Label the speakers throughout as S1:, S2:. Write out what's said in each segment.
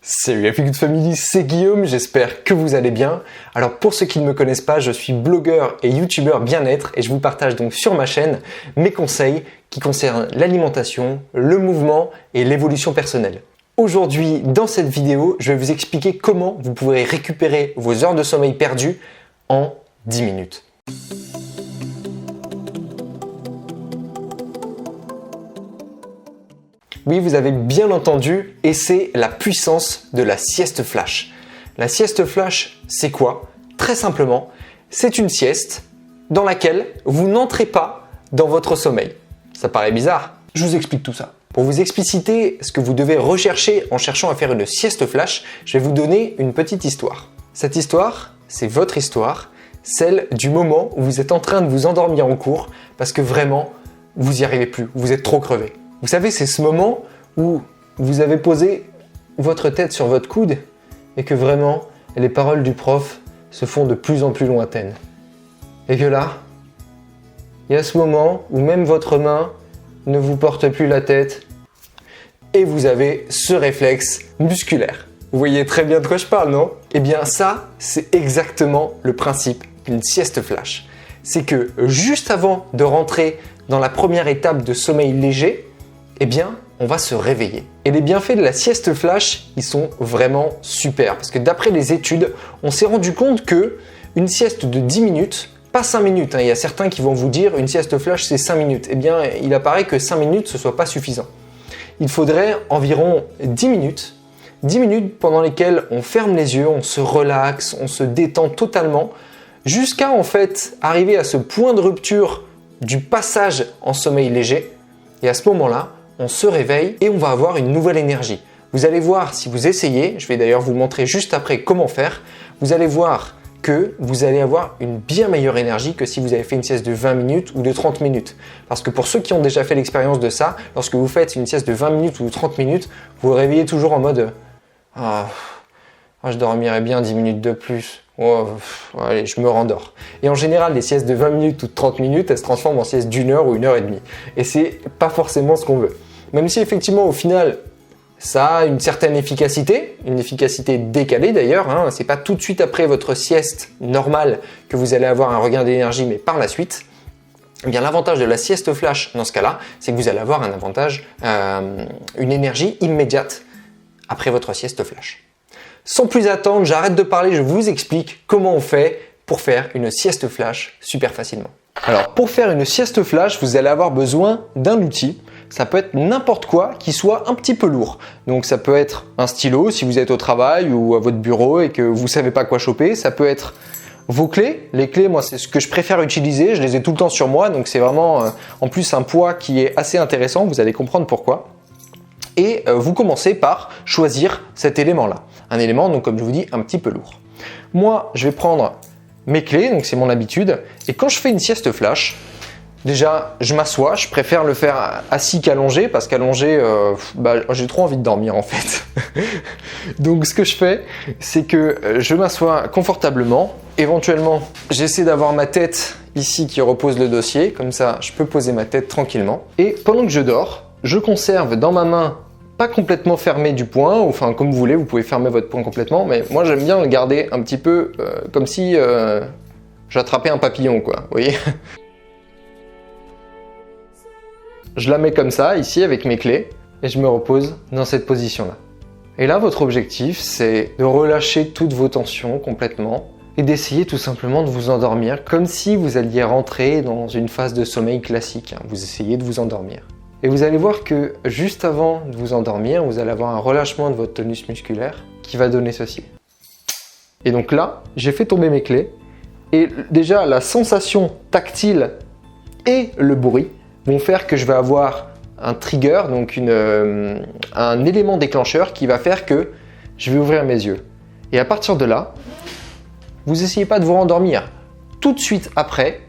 S1: Salut Happy Good Family, c'est Guillaume, j'espère que vous allez bien. Alors pour ceux qui ne me connaissent pas, je suis blogueur et youtubeur bien-être et je vous partage donc sur ma chaîne mes conseils qui concernent l'alimentation, le mouvement et l'évolution personnelle. Aujourd'hui, dans cette vidéo, je vais vous expliquer comment vous pourrez récupérer vos heures de sommeil perdues en 10 minutes. Oui, vous avez bien entendu, et c'est la puissance de la sieste flash. La sieste flash, c'est quoi? Très simplement, c'est une sieste dans laquelle vous n'entrez pas dans votre sommeil. Ça paraît bizarre? Je vous explique tout ça. Pour vous expliciter ce que vous devez rechercher en cherchant à faire une sieste flash, je vais vous donner une petite histoire. Cette histoire, c'est votre histoire, celle du moment où vous êtes en train de vous endormir en cours parce que vraiment, vous n'y arrivez plus, vous êtes trop crevé. Vous savez, c'est ce moment où vous avez posé votre tête sur votre coude et que vraiment, les paroles du prof se font de plus en plus lointaines. Et que là, il y a ce moment où même votre main ne vous porte plus la tête et vous avez ce réflexe musculaire. Vous voyez très bien de quoi je parle, non? Eh bien ça, c'est exactement le principe d'une sieste flash. C'est que juste avant de rentrer dans la première étape de sommeil léger, eh bien, on va se réveiller. Et les bienfaits de la sieste flash, ils sont vraiment super. Parce que d'après les études, on s'est rendu compte que une sieste de 10 minutes, pas 5 minutes, il y a certains qui vont vous dire une sieste flash c'est 5 minutes. Eh bien, il apparaît que 5 minutes, ce ne soit pas suffisant. Il faudrait environ 10 minutes pendant lesquelles on ferme les yeux, on se relaxe, on se détend totalement, jusqu'à en fait arriver à ce point de rupture du passage en sommeil léger. Et à ce moment-là, on se réveille et on va avoir une nouvelle énergie. Vous allez voir si vous essayez, je vais d'ailleurs vous montrer juste après comment faire, vous allez voir que vous allez avoir une bien meilleure énergie que si vous avez fait une sieste de 20 minutes ou de 30 minutes. Parce que pour ceux qui ont déjà fait l'expérience de ça, lorsque vous faites une sieste de 20 minutes ou de 30 minutes, vous vous réveillez toujours en mode « je dormirais bien 10 minutes de plus. Allez, je me rendors. » Et en général, les siestes de 20 minutes ou de 30 minutes, elles se transforment en siestes d'1 heure ou 1 heure et demie. Et c'est pas forcément ce qu'on veut. Même si effectivement, au final, ça a une certaine efficacité, une efficacité décalée d'ailleurs. C'est pas tout de suite après votre sieste normale que vous allez avoir un regain d'énergie, mais par la suite. Eh bien, l'avantage de la sieste flash dans ce cas-là, c'est que vous allez avoir un avantage, une énergie immédiate après votre sieste flash. Sans plus attendre, j'arrête de parler, je vous explique comment on fait pour faire une sieste flash super facilement. Alors, pour faire une sieste flash, vous allez avoir besoin d'un outil. Ça peut être n'importe quoi qui soit un petit peu lourd. Donc ça peut être un stylo si vous êtes au travail ou à votre bureau et que vous ne savez pas quoi choper. Ça peut être vos clés. Les clés, moi, c'est ce que je préfère utiliser. Je les ai tout le temps sur moi. Donc c'est vraiment en plus un poids qui est assez intéressant. Vous allez comprendre pourquoi. Et vous commencez par choisir cet élément-là. Un élément, donc comme je vous dis, un petit peu lourd. Moi, je vais prendre mes clés, donc c'est mon habitude. Et quand je fais une sieste flash, déjà, je m'assois. Je préfère le faire assis qu'allongé parce qu'allongé, j'ai trop envie de dormir en fait. Donc ce que je fais, c'est que je m'assois confortablement. Éventuellement, j'essaie d'avoir ma tête ici qui repose le dossier. Comme ça, je peux poser ma tête tranquillement. Et pendant que je dors, je conserve dans ma main pas complètement fermé du poing, enfin comme vous voulez, vous pouvez fermer votre poing complètement, mais moi j'aime bien le garder un petit peu comme si j'attrapais un papillon, quoi, vous voyez. Je la mets comme ça, ici, avec mes clés, et je me repose dans cette position-là. Et là, votre objectif, c'est de relâcher toutes vos tensions complètement, et d'essayer tout simplement de vous endormir, comme si vous alliez rentrer dans une phase de sommeil classique, Vous essayez de vous endormir. Et vous allez voir que juste avant de vous endormir, vous allez avoir un relâchement de votre tonus musculaire qui va donner ceci. Et donc là, j'ai fait tomber mes clés et déjà la sensation tactile et le bruit vont faire que je vais avoir un trigger, donc un élément déclencheur qui va faire que je vais ouvrir mes yeux. Et à partir de là, vous essayez pas de vous rendormir. Tout de suite après,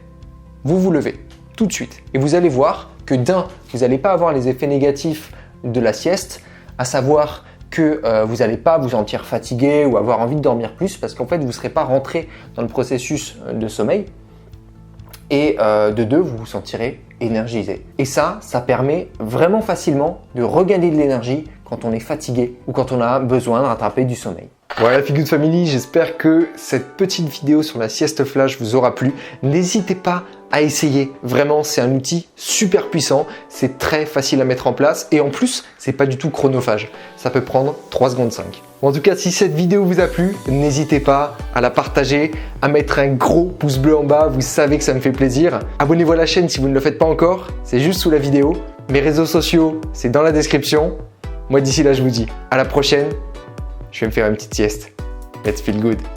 S1: vous vous levez. Tout de suite. Et vous allez voir que vous n'allez pas avoir les effets négatifs de la sieste, à savoir que vous n'allez pas vous sentir fatigué ou avoir envie de dormir plus parce qu'en fait, vous ne serez pas rentré dans le processus de sommeil. Et de deux, vous vous sentirez énergisé. Et ça permet vraiment facilement de regagner de l'énergie quand on est fatigué ou quand on a besoin de rattraper du sommeil. Voilà Feel Good Family, j'espère que cette petite vidéo sur la sieste flash vous aura plu. N'hésitez pas à essayer, vraiment c'est un outil super puissant, c'est très facile à mettre en place et en plus c'est pas du tout chronophage, ça peut prendre 3 secondes 5. En tout cas, si cette vidéo vous a plu, n'hésitez pas à la partager, à mettre un gros pouce bleu en bas, vous savez que ça me fait plaisir. Abonnez-vous à la chaîne si vous ne le faites pas encore, c'est juste sous la vidéo. Mes réseaux sociaux, c'est dans la description. Moi d'ici là, je vous dis à la prochaine. Je vais me faire une petite sieste. Let's feel good.